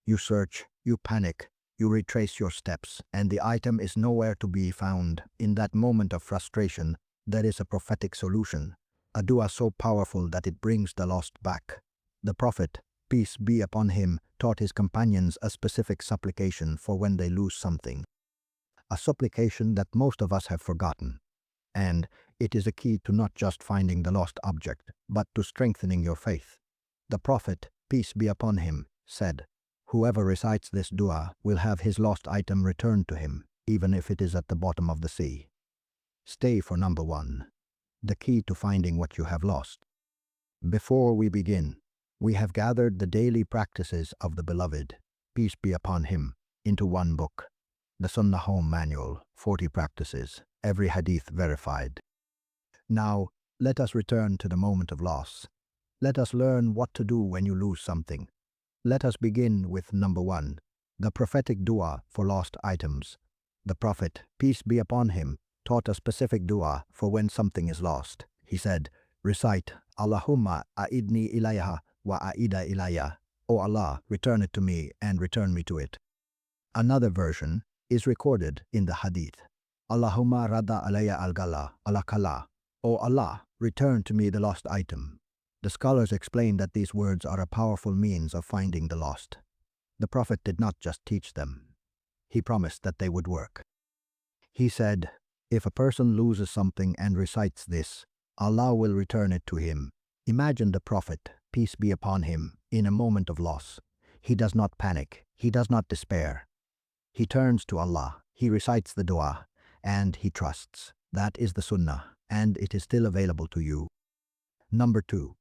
You search, you panic, you retrace your steps, and the item is nowhere to be found. In that moment of frustration, there is a prophetic solution, a dua so powerful that it brings the lost back. The Prophet, peace be upon him, taught his companions a specific supplication for when they lose something, a supplication that most of us have forgotten. And it is a key to not just finding the lost object, but to strengthening your faith. The Prophet, peace be upon him, said, "Whoever recites this dua will have his lost item returned to him, even if it is at the bottom of the sea." Stay for number 1, the key to finding what you have lost. Before we begin, we have gathered the daily practices of the Beloved, peace be upon him, into one book, the Sunnah Home Manual, 40 practices, every hadith verified. Now, let us return to the moment of loss. Let us learn what to do when you lose something. Let us begin with number 1, the prophetic dua for lost items. The Prophet, peace be upon him, taught a specific dua for when something is lost. He said, recite, Allahumma a'idni ilayha wa a'ida ilayya. O Allah, return it to me and return me to it. Another version is recorded in the hadith. Allahumma radda alayya al-gala, ala-kala. O Allah, return to me the lost item. The scholars explain that these words are a powerful means of finding the lost. The Prophet did not just teach them. He promised that they would work. He said, if a person loses something and recites this, Allah will return it to him. Imagine the Prophet, peace be upon him, in a moment of loss. He does not panic. He does not despair. He turns to Allah. He recites the dua, and he trusts. That is the Sunnah, and it is still available to you. Number 2.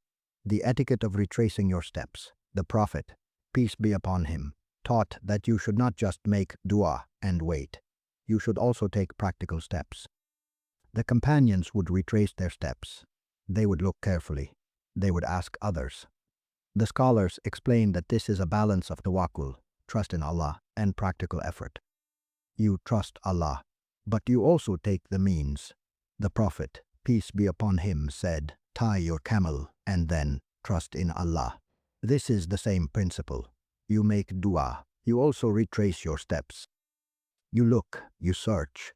The etiquette of retracing your steps. The Prophet, peace be upon him, taught that you should not just make dua and wait. You should also take practical steps. The companions would retrace their steps. They would look carefully. They would ask others. The scholars explain that this is a balance of tawakkul, trust in Allah, and practical effort. You trust Allah, but you also take the means. The Prophet, peace be upon him, said, tie your camel and then trust in Allah. This is the same principle. You make dua. You also retrace your steps. You look, you search,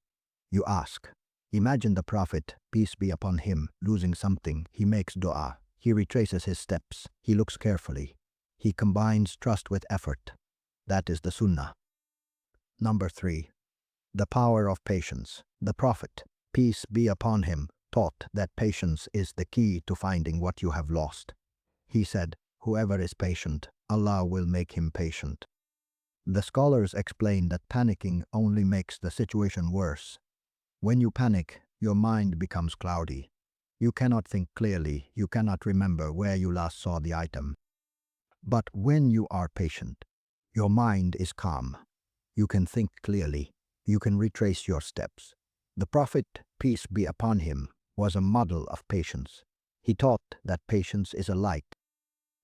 you ask. Imagine the Prophet, peace be upon him, losing something. He makes dua. He retraces his steps. He looks carefully. He combines trust with effort. That is the Sunnah. Number 3. The power of patience. The Prophet, peace be upon him, taught that patience is the key to finding what you have lost. He said, whoever is patient, Allah will make him patient. The scholars explain that panicking only makes the situation worse. When you panic, your mind becomes cloudy. You cannot think clearly. You cannot remember where you last saw the item. But when you are patient, your mind is calm. You can think clearly. You can retrace your steps. The Prophet, peace be upon him, was a model of patience. He taught that patience is a light.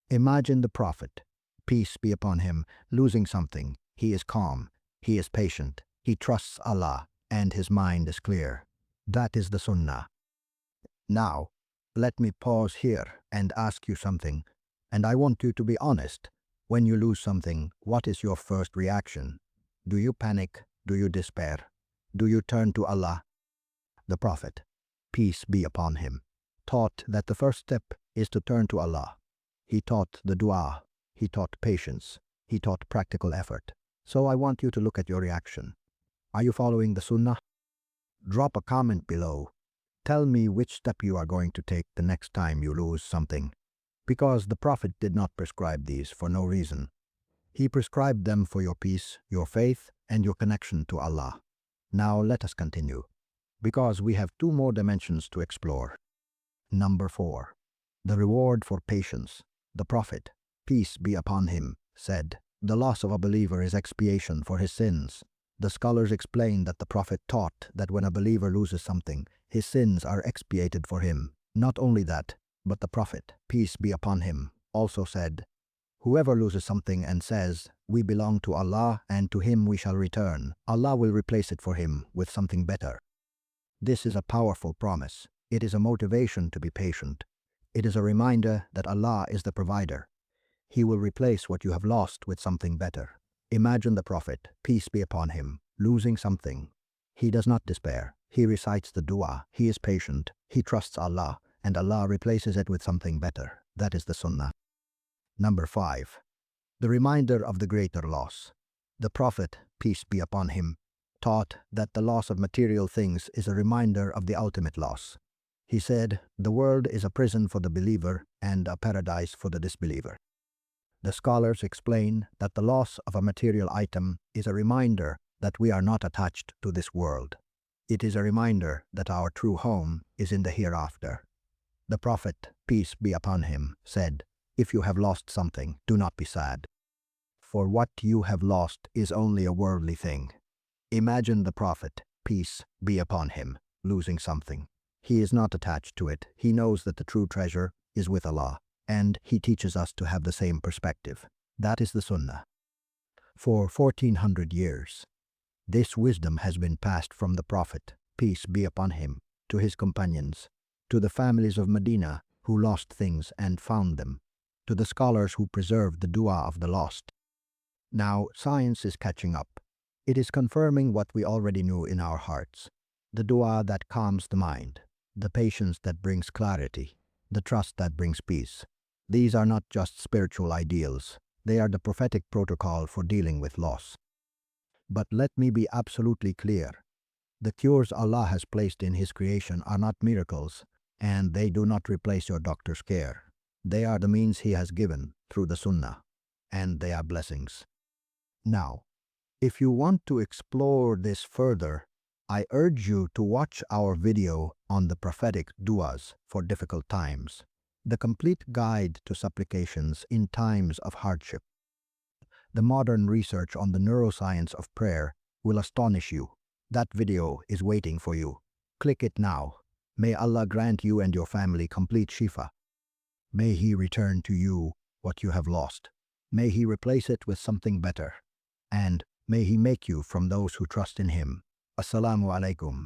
Imagine the Prophet, peace be upon him, losing something. He is calm. He is patient. He trusts Allah, and his mind is clear. That is the Sunnah. Now, let me pause here and ask you something, and I want you to be honest. When you lose something, what is your first reaction? Do you panic? Do you despair? Do you turn to Allah? The Prophet, peace be upon him, taught that the first step is to turn to Allah. He taught the dua. He taught patience. He taught practical effort. So I want you to look at your reaction. Are you following the Sunnah? Drop a comment below. Tell me which step you are going to take the next time you lose something. Because the Prophet did not prescribe these for no reason. He prescribed them for your peace, your faith, and your connection to Allah. Now let us continue, because we have 2 more dimensions to explore. Number 4. The reward for patience. The Prophet, peace be upon him, said, the loss of a believer is expiation for his sins. The scholars explain that the Prophet taught that when a believer loses something, his sins are expiated for him. Not only that, but the Prophet, peace be upon him, also said, whoever loses something and says, we belong to Allah and to him we shall return, Allah will replace it for him with something better. This is a powerful promise. It is a motivation to be patient. It is a reminder that Allah is the provider. He will replace what you have lost with something better. Imagine the Prophet, peace be upon him, losing something. He does not despair. He recites the dua. He is patient. He trusts Allah, and Allah replaces it with something better. That is the Sunnah. Number 5. The reminder of the greater loss. The Prophet, peace be upon him, taught that the loss of material things is a reminder of the ultimate loss. He said, the world is a prison for the believer and a paradise for the disbeliever. The scholars explain that the loss of a material item is a reminder that we are not attached to this world. It is a reminder that our true home is in the hereafter. The Prophet, peace be upon him, said, if you have lost something, do not be sad. For what you have lost is only a worldly thing. Imagine the Prophet, peace be upon him, losing something. He is not attached to it. He knows that the true treasure is with Allah, and he teaches us to have the same perspective. That is the Sunnah. For 1400 years, this wisdom has been passed from the Prophet, peace be upon him, to his companions, to the families of Medina who lost things and found them, to the scholars who preserved the dua of the lost. Now science is catching up. It is confirming what we already knew in our hearts. The dua that calms the mind, the patience that brings clarity, the trust that brings peace. These are not just spiritual ideals. They are the prophetic protocol for dealing with loss. But let me be absolutely clear. The cures Allah has placed in His creation are not miracles, and they do not replace your doctor's care. They are the means He has given through the Sunnah, and they are blessings. Now, if you want to explore this further, I urge you to watch our video on the prophetic duas for difficult times, the complete guide to supplications in times of hardship. The modern research on the neuroscience of prayer will astonish you. That video is waiting for you. Click it now. May Allah grant you and your family complete shifa. May He return to you what you have lost. May He replace it with something better. And may He make you from those who trust in Him. Assalamu alaikum.